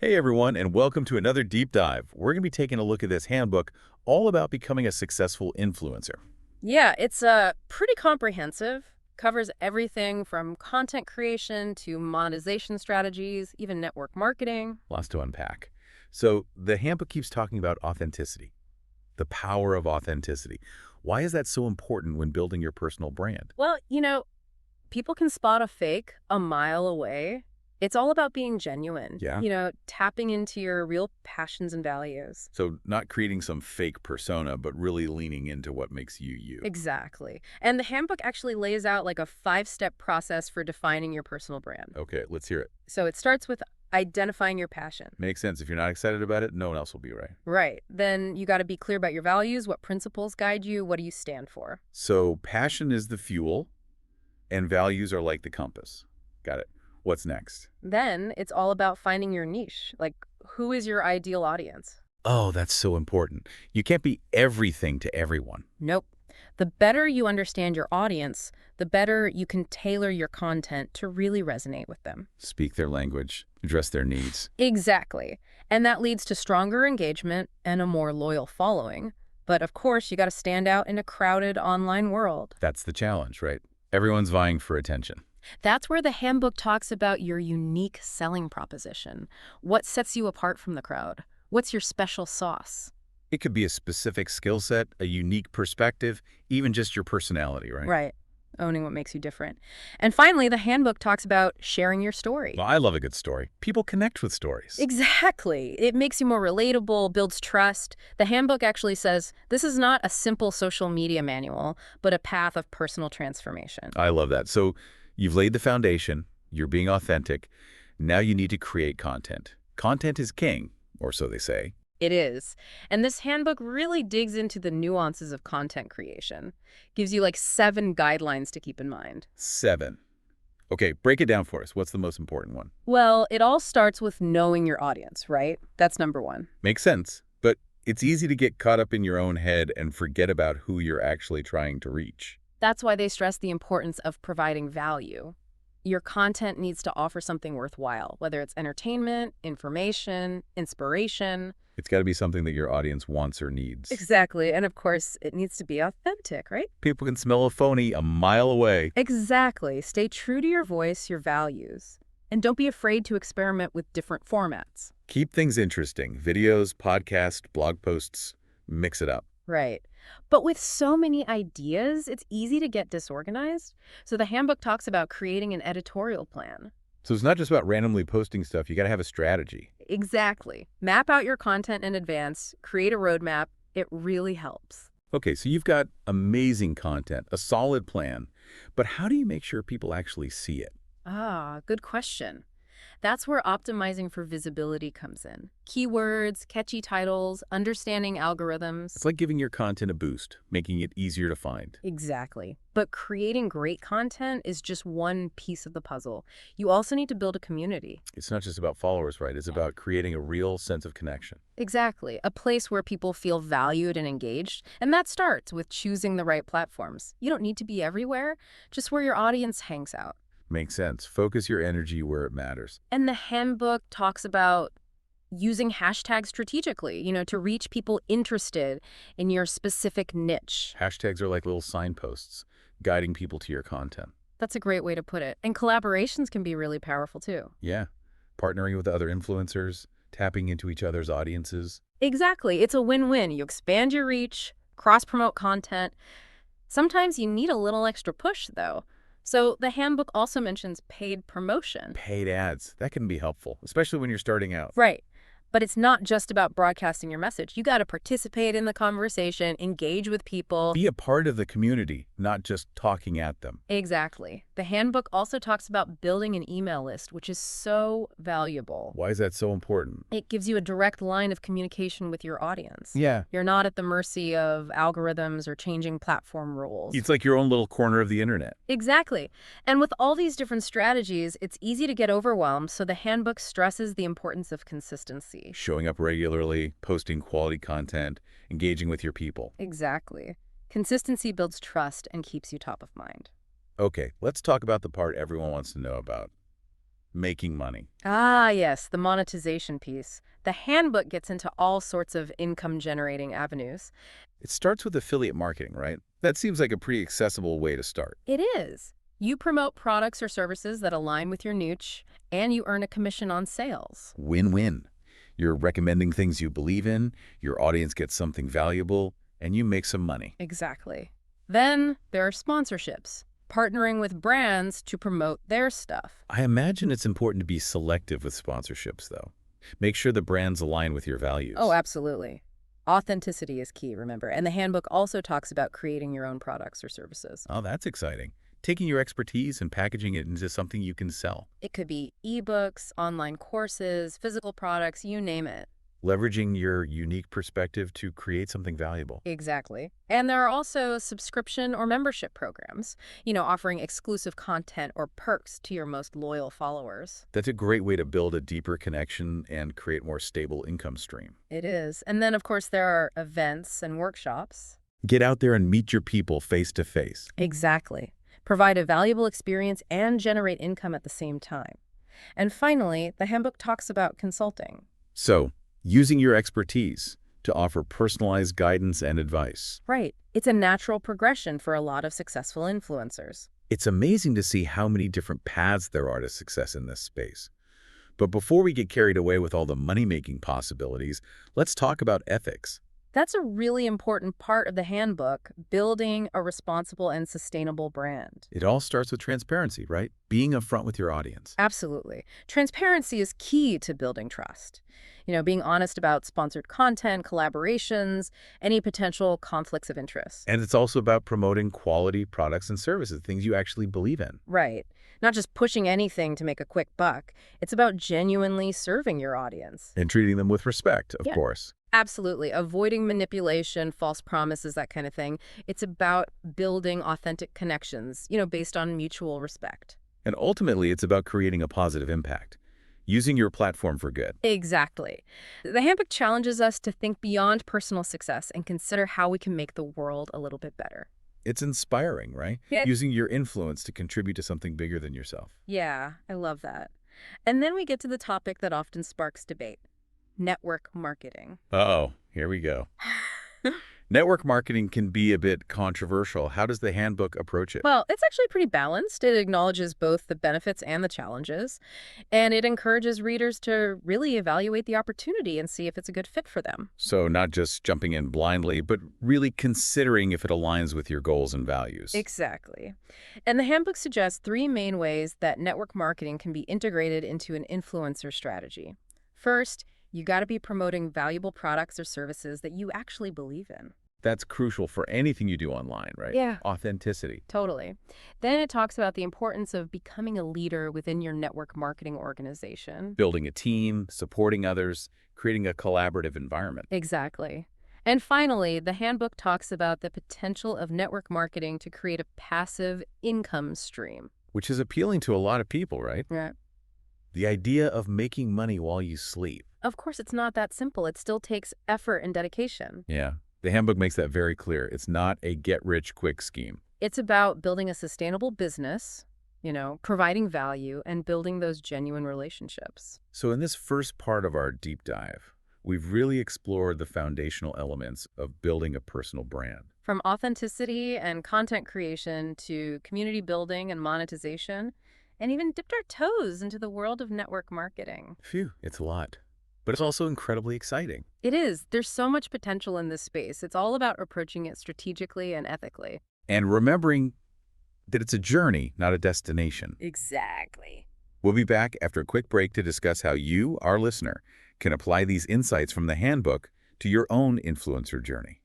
Hey everyone, and welcome to another deep dive. We're going to be taking a look at this handbook all about becoming a successful influencer. Yeah, it's pretty comprehensive. Covers everything from content creation to monetization strategies, even network marketing. Lots to unpack. So the handbook keeps talking about authenticity, the power of authenticity. Why is that so important when building your personal brand? Well, people can spot a fake a mile away. It's all about being genuine, Yeah? tapping into your real passions and values. So not creating some fake persona, but really leaning into what makes you you. Exactly. And the handbook actually lays out like a 5-step process for defining your personal brand. Okay, let's hear it. So it starts with identifying your passion. Makes sense. If you're not excited about it, no one else will be, right? Right. Then you got to be clear about your values, what principles guide you, what do you stand for? So passion is the fuel, and values are like the compass. Got it. What's next? Then it's all about finding your niche. Like, who is your ideal audience? Oh, that's so important. You can't be everything to everyone. Nope. The better you understand your audience, the better you can tailor your content to really resonate with them. Speak their language, address their needs. Exactly. And that leads to stronger engagement and a more loyal following. But of course, you got to stand out in a crowded online world. That's the challenge, right? Everyone's vying for attention. That's where the handbook talks about your unique selling proposition. What sets you apart from the crowd? What's your special sauce? It could be a specific skill set, a unique perspective, even just your personality, right? Right. Owning what makes you different. And finally, the handbook talks about sharing your story. Well, I love a good story. People connect with stories. Exactly. It makes you more relatable, builds trust. The handbook actually says this is not a simple social media manual, but a path of personal transformation. I love that. So you've laid the foundation, you're being authentic. Now you need to create content. Content is king, or so they say. It is. And this handbook really digs into the nuances of content creation. Gives you like 7 guidelines to keep in mind. 7. Okay, break it down for us. What's the most important one? Well, it all starts with knowing your audience, right? That's number 1. Makes sense, but it's easy to get caught up in your own head and forget about who you're actually trying to reach. That's why they stress the importance of providing value. Your content needs to offer something worthwhile, whether it's entertainment, information, inspiration. It's got to be something that your audience wants or needs. Exactly. And of course, it needs to be authentic, right? People can smell a phony a mile away. Exactly. Stay true to your voice, your values. And don't be afraid to experiment with different formats. Keep things interesting. Videos, podcasts, blog posts. Mix it up. Right. But with so many ideas, it's easy to get disorganized. So the handbook talks about creating an editorial plan. So it's not just about randomly posting stuff. You got to have a strategy. Exactly. Map out your content in advance, create a roadmap. It really helps. Okay, so you've got amazing content, a solid plan, but how do you make sure people actually see it? Ah, good question. That's where optimizing for visibility comes in. Keywords, catchy titles, understanding algorithms. It's like giving your content a boost, making it easier to find. Exactly. But creating great content is just one piece of the puzzle. You also need to build a community. It's not just about followers, right? It's about creating a real sense of connection. Exactly. A place where people feel valued and engaged. And that starts with choosing the right platforms. You don't need to be everywhere, just where your audience hangs out. Makes sense. Focus your energy where it matters. And the handbook talks about using hashtags strategically, to reach people interested in your specific niche. Hashtags are like little signposts, guiding people to your content. That's a great way to put it. And collaborations can be really powerful too. Yeah. Partnering with other influencers, tapping into each other's audiences. Exactly. It's a win-win. You expand your reach, cross-promote content. Sometimes you need a little extra push, though. So the handbook also mentions paid promotion. Paid ads. That can be helpful, especially when you're starting out. Right. But it's not just about broadcasting your message. You got to participate in the conversation, engage with people. Be a part of the community, not just talking at them. Exactly. The handbook also talks about building an email list, which is so valuable. Why is that so important? It gives you a direct line of communication with your audience. Yeah. You're not at the mercy of algorithms or changing platform rules. It's like your own little corner of the internet. Exactly. And with all these different strategies, it's easy to get overwhelmed, so the handbook stresses the importance of consistency. Showing up regularly, posting quality content, engaging with your people. Exactly. Consistency builds trust and keeps you top of mind. Okay, let's talk about the part everyone wants to know about. Making money. Ah, yes, the monetization piece. The handbook gets into all sorts of income-generating avenues. It starts with affiliate marketing, right? That seems like a pretty accessible way to start. It is. You promote products or services that align with your niche, and you earn a commission on sales. Win-win. You're recommending things you believe in, your audience gets something valuable, and you make some money. Exactly. Then there are sponsorships, partnering with brands to promote their stuff. I imagine it's important to be selective with sponsorships, though. Make sure the brands align with your Oh, values. absolutely. Authenticity is key, remember. And the handbook also talks about creating your own products or services. Oh, that's exciting. Taking your expertise and packaging it into something you can sell. It could be ebooks, online courses, physical products, you name it. Leveraging your unique perspective to create something valuable. Exactly. And there are also subscription or membership programs, offering exclusive content or perks to your most loyal followers. That's a great way to build a deeper connection and create more stable income stream. It is. And then, of course, there are events and workshops. Get out there and meet your people face to face. Exactly. Provide a valuable experience and generate income at the same time. And finally, the handbook talks about consulting. So, using your expertise to offer personalized guidance and advice. Right. It's a natural progression for a lot of successful influencers. It's amazing to see how many different paths there are to success in this space. But before we get carried away with all the money-making possibilities, let's talk about ethics. That's a really important part of the handbook, building a responsible and sustainable brand. It all starts with transparency, right? Being upfront with your audience. Absolutely. Transparency is key to building trust. Being honest about sponsored content, collaborations, any potential conflicts of interest. And it's also about promoting quality products and services, things you actually believe in. Right. Not just pushing anything to make a quick buck. It's about genuinely serving your audience. And treating them with respect, of Yeah. course. Absolutely. Avoiding manipulation, false promises, that kind of thing. It's about building authentic connections, based on mutual respect. And ultimately, it's about creating a positive impact, using your platform for good. Exactly. The handbook challenges us to think beyond personal success and consider how we can make the world a little bit better. It's inspiring, right? Yeah. Using your influence to contribute to something bigger than yourself. Yeah, I love that. And then we get to the topic that often sparks debate: network marketing. Uh-oh, here we go. Network marketing can be a bit controversial. How does the handbook approach it? Well, it's actually pretty balanced. It acknowledges both the benefits and the challenges, and it encourages readers to really evaluate the opportunity and see if it's a good fit for them. So not just jumping in blindly, but really considering if it aligns with your goals and values. Exactly. And the handbook suggests three main ways that network marketing can be integrated into an influencer strategy. First, you got to be promoting valuable products or services that you actually believe in. That's crucial for anything you do online, right? Yeah. Authenticity. Totally. Then it talks about the importance of becoming a leader within your network marketing organization. Building a team, supporting others, creating a collaborative environment. Exactly. And finally, the handbook talks about the potential of network marketing to create a passive income stream. Which is appealing to a lot of people, right? Right. The idea of making money while you sleep. Of course, it's not that simple. It still takes effort and dedication. Yeah. The handbook makes that very clear. It's not a get-rich-quick scheme. It's about building a sustainable business, providing value and building those genuine relationships. So in this first part of our deep dive, we've really explored the foundational elements of building a personal brand. From authenticity and content creation to community building and monetization, and even dipped our toes into the world of network marketing. Phew, it's a lot. But it's also incredibly exciting. It is. There's so much potential in this space. It's all about approaching it strategically and ethically. And remembering that it's a journey, not a destination. Exactly. We'll be back after a quick break to discuss how you, our listener, can apply these insights from the handbook to your own influencer journey.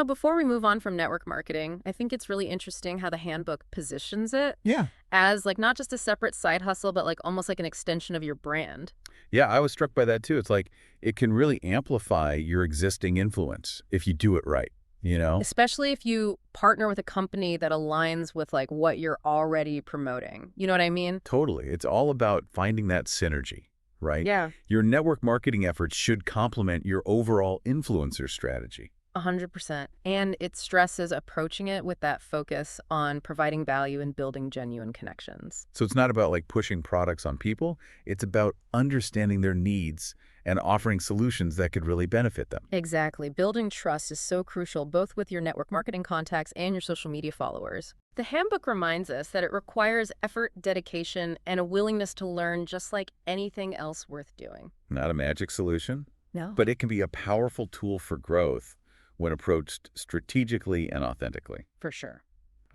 Before we move on from network marketing, I think it's really interesting how the handbook positions it Yeah. as not just a separate side hustle, but almost like an extension of your brand. Yeah, I was struck by that too. It's like it can really amplify your existing influence if you do it right, Especially if you partner with a company that aligns with what you're already promoting. You know what I mean? Totally. It's all about finding that synergy, right? Yeah. Your network marketing efforts should complement your overall influencer strategy. 100%. And it stresses approaching it with that focus on providing value and building genuine connections. So it's not about like pushing products on people. It's about understanding their needs and offering solutions that could really benefit them. Exactly. Building trust is so crucial both with your network marketing contacts and your social media followers. The handbook reminds us that it requires effort, dedication, and a willingness to learn just like anything else worth doing. Not a magic solution, No. but it can be a powerful tool for growth when approached strategically and authentically. For sure.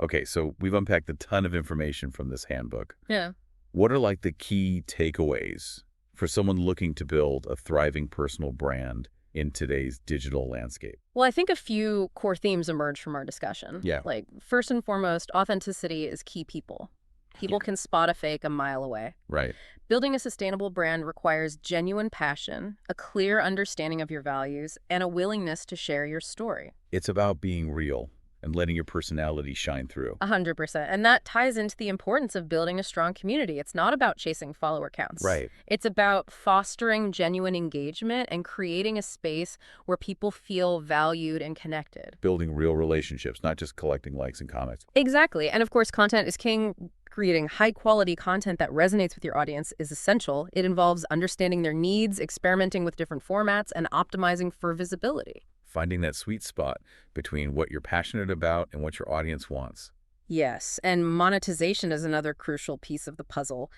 Okay, so we've unpacked a ton of information from this handbook. Yeah. What are like the key takeaways for someone looking to build a thriving personal brand in today's digital landscape? Well, I think a few core themes emerge from our discussion. Yeah, Like, first and foremost, authenticity is key people. People can spot a fake a mile away. right. Building a sustainable brand requires genuine passion, a clear understanding of your values, and a willingness to share your story. It's about being real and letting your personality shine through. 100%. And that ties into the importance of building a strong community. It's not about chasing follower counts. Right. It's about fostering genuine engagement and creating a space where people feel valued and connected. Building real relationships, not just collecting likes and comments. Exactly. And of course, content is king. Creating high-quality content that resonates with your audience is essential. It involves understanding their needs, experimenting with different formats, and optimizing for visibility. Finding that sweet spot between what you're passionate about and what your audience wants. Yes, and monetization is another crucial piece of the puzzle.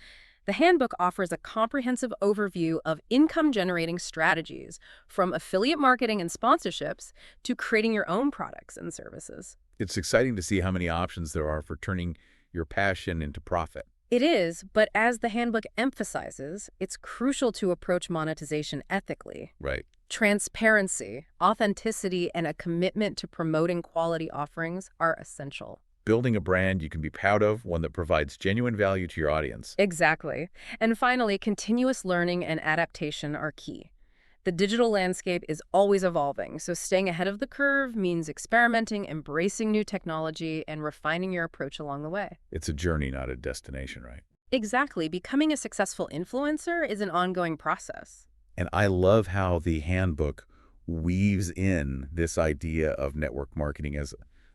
The handbook offers a comprehensive overview of income-generating strategies, from affiliate marketing and sponsorships to creating your own products and services. It's exciting to see how many options there are for turning your passion into profit. It is, but as the handbook emphasizes, it's crucial to approach monetization ethically. Right. Transparency, authenticity, and a commitment to promoting quality offerings are essential. Building a brand you can be proud of, one that provides genuine value to your audience. Exactly. And finally, continuous learning and adaptation are key. The digital landscape is always evolving, so staying ahead of the curve means experimenting, embracing new technology, and refining your approach along the way. It's a journey, not a destination, right? Exactly. Becoming a successful influencer is an ongoing process. And I love how the handbook weaves in this idea of network marketing as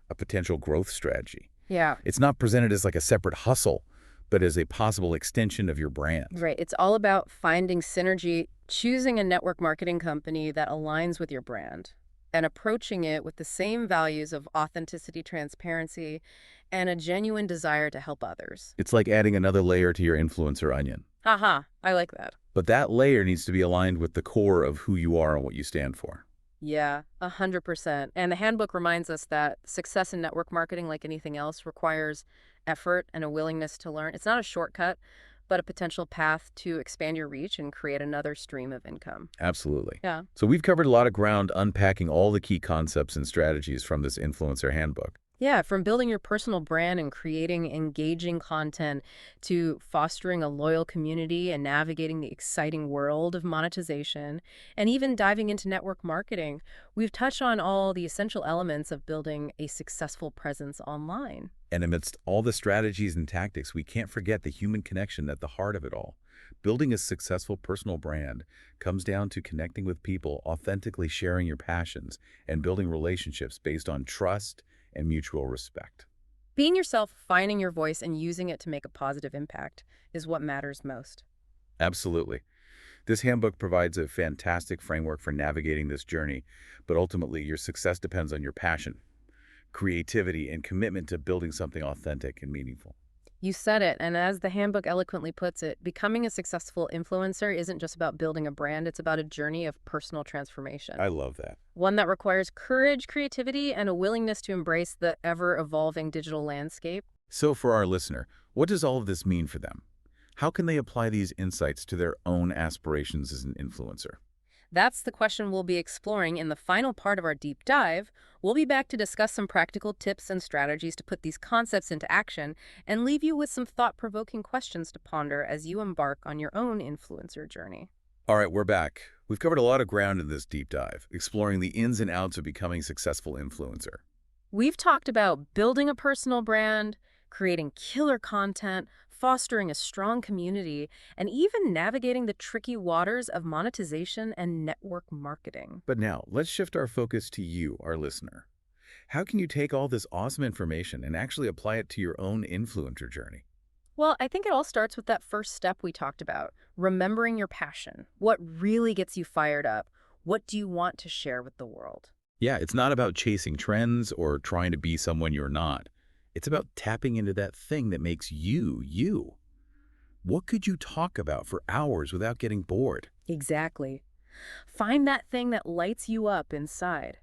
a potential growth strategy. Yeah. It's not presented as like a separate hustle, but as a possible extension of your brand. Right. It's all about finding synergy, choosing a network marketing company that aligns with your brand, and approaching it with the same values of authenticity, transparency, and a genuine desire to help others. It's like adding another layer to your influencer onion. Haha, I like that. But that layer needs to be aligned with the core of who you are and what you stand for. Yeah, 100%. And the handbook reminds us that success in network marketing, like anything else, requires effort and a willingness to learn. It's not a shortcut, but a potential path to expand your reach and create another stream of income. Absolutely. Yeah. So we've covered a lot of ground unpacking all the key concepts and strategies from this influencer handbook. Yeah, from building your personal brand and creating engaging content to fostering a loyal community and navigating the exciting world of monetization, and even diving into network marketing, we've touched on all the essential elements of building a successful presence online. And amidst all the strategies and tactics, we can't forget the human connection at the heart of it all. Building a successful personal brand comes down to connecting with people, authentically sharing your passions, and building relationships based on trust and mutual respect. Being yourself, finding your voice, and using it to make a positive impact is what matters most. Absolutely. This handbook provides a fantastic framework for navigating this journey, but ultimately your success depends on your passion, creativity, and commitment to building something authentic and meaningful. You said it, and as the handbook eloquently puts it, becoming a successful influencer isn't just about building a brand, it's about a journey of personal transformation. I love that. One that requires courage, creativity, and a willingness to embrace the ever-evolving digital landscape. So for our listener, what does all of this mean for them? How can they apply these insights to their own aspirations as an influencer? That's the question we'll be exploring in the final part of our deep dive. We'll be back to discuss some practical tips and strategies to put these concepts into action and leave you with some thought-provoking questions to ponder as you embark on your own influencer journey. All right, we're back. We've covered a lot of ground in this deep dive, exploring the ins and outs of becoming a successful influencer. We've talked about building a personal brand, creating killer content, fostering a strong community, and even navigating the tricky waters of monetization and network marketing. But now, let's shift our focus to you, our listener. How can you take all this awesome information and actually apply it to your own influencer journey? Well, I think it all starts with that first step we talked about, remembering your passion. What really gets you fired up? What do you want to share with the world? Yeah, it's not about chasing trends or trying to be someone you're not. It's about tapping into that thing that makes you, you. What could you talk about for hours without getting bored? Exactly. Find that thing that lights you up inside.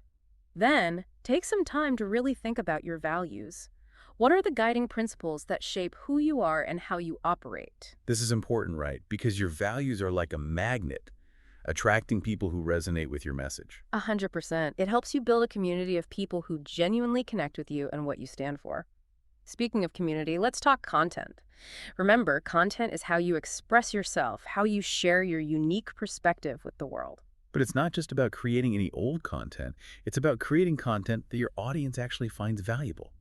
Then, take some time to really think about your values. What are the guiding principles that shape who you are and how you operate? This is important, right? Because your values are like a magnet, attracting people who resonate with your message. 100%. It helps you build a community of people who genuinely connect with you and what you stand for. Speaking of community, let's talk content. Remember, content is how you express yourself, how you share your unique perspective with the world. But it's not just about creating any old content. It's about creating content that your audience actually finds valuable.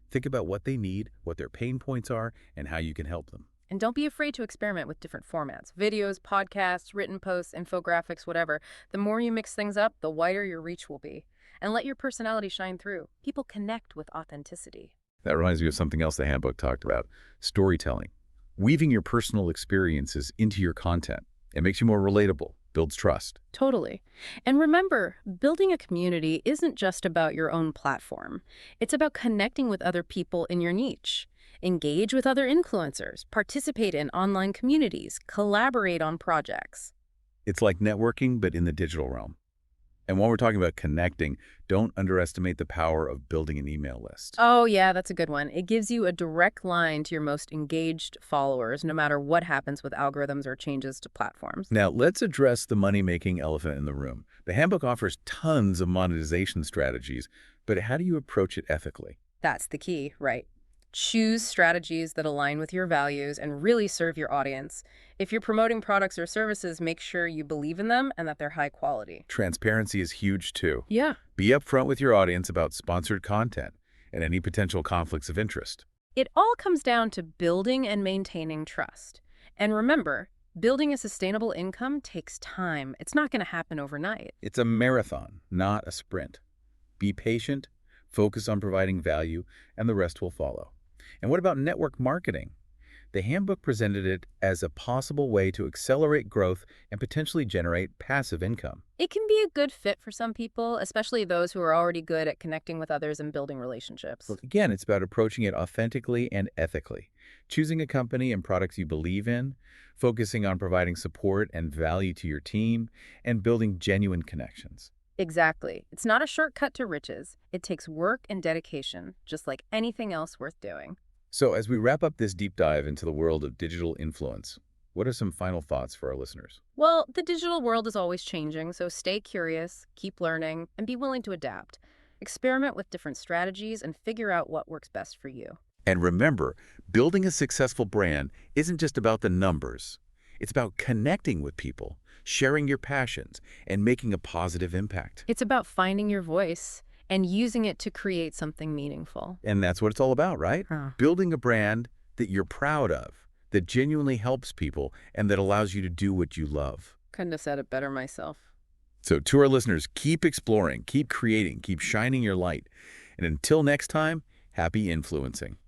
Think about what they need, what their pain points are, and how you can help them. And don't be afraid to experiment with different formats. Videos, podcasts, written posts, infographics, whatever. The more you mix things up, the wider your reach will be. And let your personality shine through. People connect with authenticity. That reminds me of something else the handbook talked about, storytelling. Weaving your personal experiences into your content. It makes you more relatable, builds trust. Totally. And remember, building a community isn't just about your own platform. It's about connecting with other people in your niche. Engage with other influencers, participate in online communities, collaborate on projects. It's like networking, but in the digital realm. And while we're talking about connecting, don't underestimate the power of building an email list. Oh, yeah, that's a good one. It gives you a direct line to your most engaged followers, no matter what happens with algorithms or changes to platforms. Now, let's address the money-making elephant in the room. The handbook offers tons of monetization strategies, but how do you approach it ethically? That's the key, right? Choose strategies that align with your values and really serve your audience. If you're promoting products or services, make sure you believe in them and that they're high quality. Transparency is huge too. Yeah. Be upfront with your audience about sponsored content and any potential conflicts of interest. It all comes down to building and maintaining trust. And remember, building a sustainable income takes time. It's not going to happen overnight. It's a marathon, not a sprint. Be patient, focus on providing value, and the rest will follow. And what about network marketing? The handbook presented it as a possible way to accelerate growth and potentially generate passive income. It can be a good fit for some people, especially those who are already good at connecting with others and building relationships. Look, again, it's about approaching it authentically and ethically, choosing a company and products you believe in, focusing on providing support and value to your team, and building genuine connections. Exactly. It's not a shortcut to riches. It takes work and dedication, just like anything else worth doing. So as we wrap up this deep dive into the world of digital influence, what are some final thoughts for our listeners? Well, the digital world is always changing, so stay curious, keep learning, and be willing to adapt. Experiment with different strategies and figure out what works best for you. And remember, building a successful brand isn't just about the numbers. It's about connecting with people, sharing your passions, and making a positive impact. It's about finding your voice and using it to create something meaningful. And that's what it's all about, right? Huh. Building a brand that you're proud of, that genuinely helps people, and that allows you to do what you love. Couldn't have said it better myself. So to our listeners, keep exploring, keep creating, keep shining your light. And until next time, happy influencing.